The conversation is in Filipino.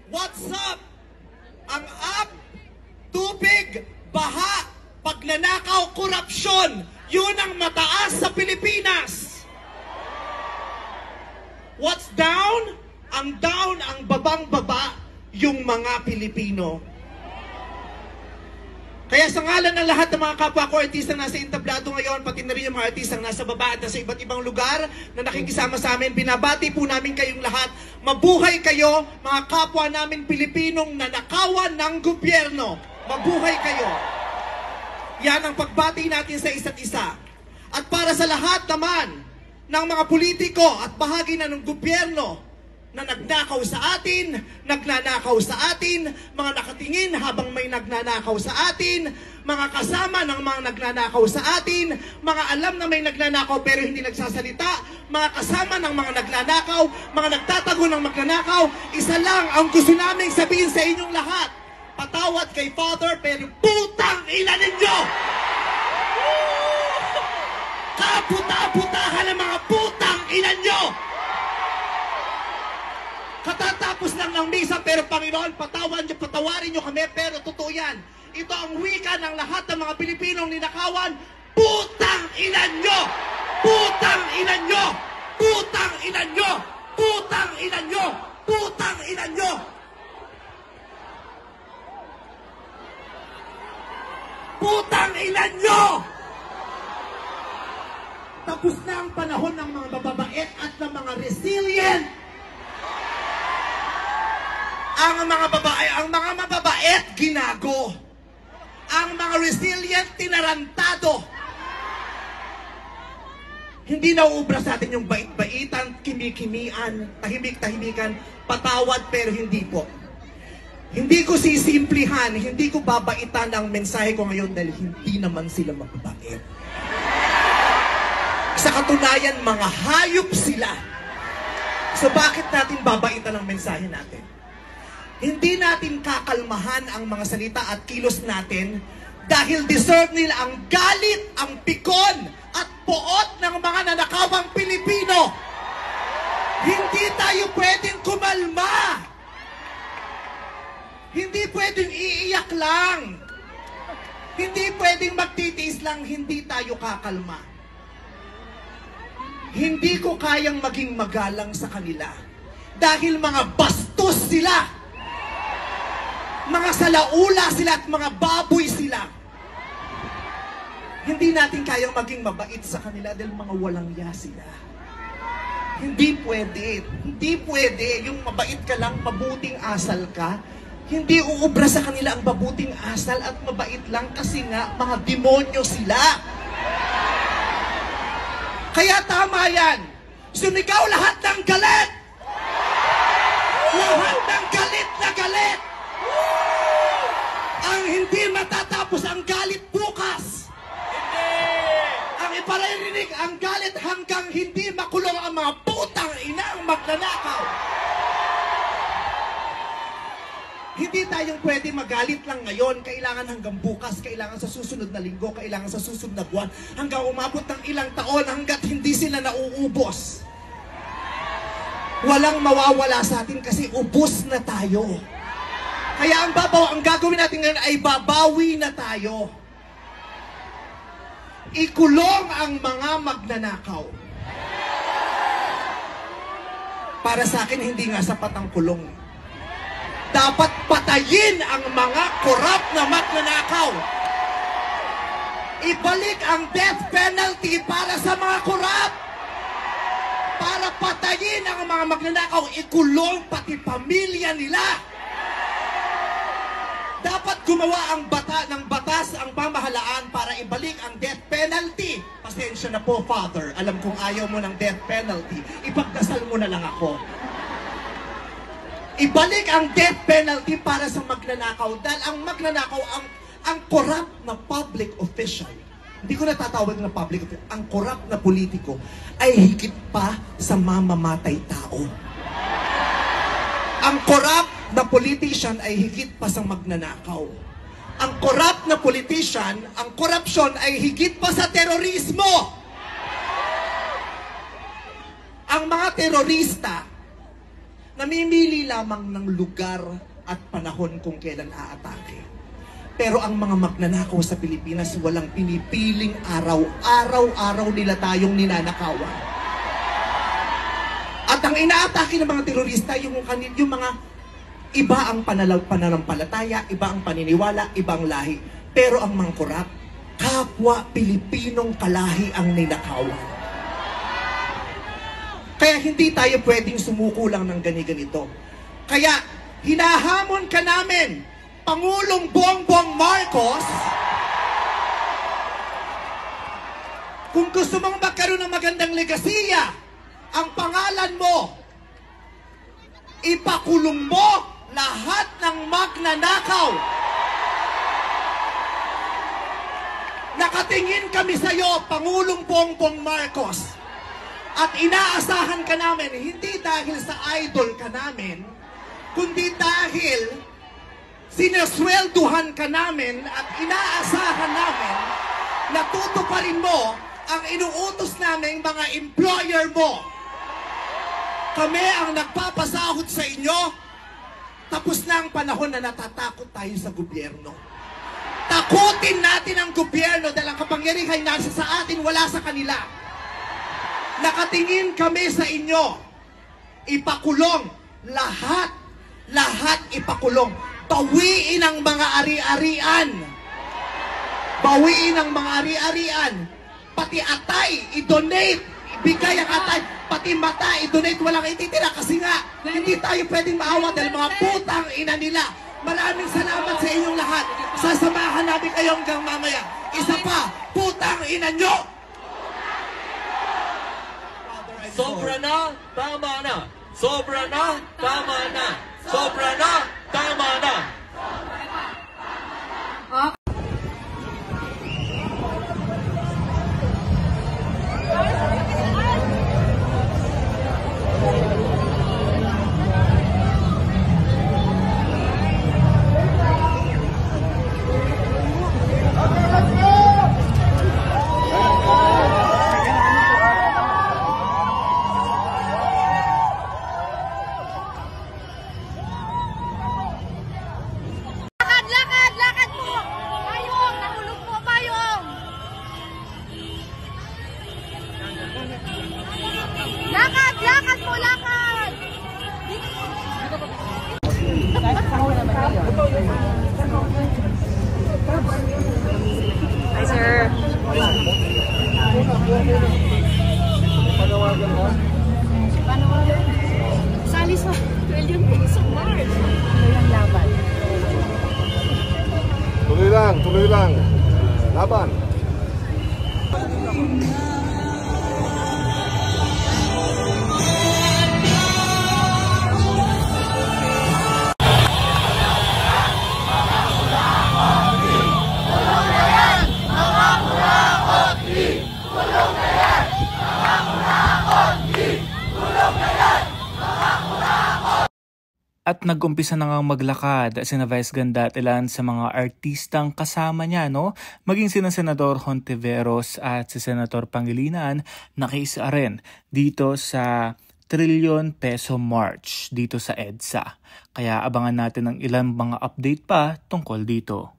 What's up? Ang up, tubig, baha, pagnanakaw, korupsyon, yun ang mataas sa Pilipinas. What's down? Ang down, ang babang-baba, yung mga Pilipino. Kaya sa ngalan ng lahat ng mga kapwa ko artistang nasa entablado ngayon, pati na rin yung mga artistang nasa baba at nasa iba't ibang lugar na nakikisama sa amin, binabati po namin kayong lahat. Mabuhay kayo, mga kapwa namin Pilipinong nanakawan ng gobyerno. Mabuhay kayo. Yan ang pagbati natin sa isa't isa. At para sa lahat naman ng mga politiko at bahagi na ng gobyerno na nagnakaw sa atin, nagnanakaw sa atin, mga nakatingin habang may nagnanakaw sa atin, mga kasama ng mga nagnanakaw sa atin, mga alam na may nagnanakaw pero hindi nagsasalita, mga kasama ng mga nagnanakaw, mga nagtatago ng magnanakaw, isa lang ang gusto naming sabihin sa inyong lahat. Patawad kay Father pero putang ina ninyo! Kaputa-putahan ng mga putang ina nyo! Katatapos lang ng misa, pero Panginoon, patawarin nyo kami, pero totoo yan. Ito ang wika ng lahat ng mga Pilipinong ninakawan, putang ina nyo! Putang ina nyo! Putang ina nyo! Putang ina nyo! Putang ina nyo! Putang ina nyo! Tapos na ang panahon ng mga mababait at ng mga resilient. Ang mga mababait, ginago. Ang mga resilient, tinarantado. Hindi nauubra sa atin yung bait-baitan, kimi-kimian, tahimik-tahimikan, patawad pero hindi po. Hindi ko sisimplihan, hindi ko babaitan ang mensahe ko ngayon dahil hindi naman sila mababait. Sa katunayan, mga hayop sila. So bakit natin babaitan ang mensahe natin? Hindi natin kakalmahan ang mga salita at kilos natin dahil deserve nila ang galit, ang pikon at poot ng mga nanakawang Pilipino. Hindi tayo pwedeng kumalma. Hindi pwedeng iiyak lang. Hindi pwedeng magtitiis lang, hindi tayo kakalma. Hindi ko kayang maging magalang sa kanila dahil mga bastos sila. Mga salaula sila at mga baboy sila. Hindi natin kayang maging mabait sa kanila dahil mga walang ya sila. Hindi pwede. Hindi pwede. Yung mabait ka lang, mabuting asal ka. Hindi uubra sa kanila ang mabuting asal at mabait lang kasi nga mga demonyo sila. Kaya tama yan. Sumigaw lahat ng galit. Lahat ng galit na galit. Ang hindi matatapos ang galit bukas. Ang iparirinig ang galit hanggang hindi makulong ang mga putang inang magnanakaw. Hindi tayong pwede magalit lang ngayon. Kailangan hanggang bukas, kailangan sa susunod na linggo, kailangan sa susunod na buwan, hanggang umabot ng ilang taon hanggat hindi sila nauubos. Walang mawawala sa atin kasi ubos na tayo. Kaya ang gagawin natin ngayon ay babawi na tayo. Ikulong ang mga magnanakaw. Para sa akin, hindi nga sapat ang kulong. Dapat patayin ang mga korap na magnanakaw. Ibalik ang death penalty para sa mga korap. Para patayin ang mga magnanakaw, ikulong pati pamilya nila. Dapat gumawa ang batas ang pamahalaan para ibalik ang death penalty. Pasensya na po, Father. Alam kong ayaw mo ng death penalty. Ipagdasal mo na lang ako. Ibalik ang death penalty para sa magnanakaw. Dahil ang magnanakaw, ang corrupt na public official, hindi ko natatawag na public official, ang corrupt na politiko ay higit pa sa mamamatay tao. Ang corrupt na politician ay higit pa sa magnanakaw. Ang corrupt na politician, ang korupsyon ay higit pa sa terorismo. Ang mga terorista namimili lamang ng lugar at panahon kung kailan aatake. Pero ang mga magnanakaw sa Pilipinas, walang pinipiling araw. Araw-araw nila tayong ninanakawan. At ang inaatake ng mga terorista, yung mga iba ang pananampalataya, iba ang paniniwala, iba ang lahi. Pero ang mga korap, kapwa Pilipinong kalahi ang ninakawan. Kaya hindi tayo pwedeng sumuko lang ng ganito. Kaya hinahamon ka namin, Pangulong Bongbong Marcos, kung gusto mong magkaroon ng magandang legasiya, ang pangalan mo, ipakulong mo lahat ng magnanakaw. Nakatingin kami sa iyo, Pangulong Bongbong Marcos. At inaasahan ka namin, hindi dahil sa idol ka namin, kundi dahil sineswelduhan ka namin at inaasahan namin na tutuparin mo ang inuutos namin mga employer mo. Kami ang nagpapasahod sa inyo, tapos na ang panahon na natatakot tayo sa gobyerno. Takutin natin ang gobyerno dahil ang kapangyarihan nasa sa atin, wala sa kanila. Nakatingin kami sa inyo. Ipakulong. Lahat ipakulong. Bawiin ang mga ari-arian. Bawiin ang mga ari-arian. Pati atay, i-donate. Ibigay ang atay. Pati mata, i-donate. Walang ititira kasi nga, hindi tayo pwedeng maawa dahil mga putang ina nila. Maraming salamat sa inyong lahat. Sasamahan namin kayo hanggang mamaya. Isa pa, putang ina nyo! Sobra na, tama na. Sobra na, tama na. Sobra na, tama na. Lakad po! Payong! Nahulog po, payong! Lakad po, lakad! Hi, sir. Sali sa 12 pesos of March. Ano yung laban? Tuloy lang. Laban. At nag-umpisa na ngang maglakad sina Vice Ganda at ilan sa mga artistang kasama niya, no? Maging sina Senador Hontiveros at si Senator Pangilinan nakiisa rin dito sa Trillion Peso March dito sa EDSA. Kaya abangan natin ang ilang mga update pa tungkol dito.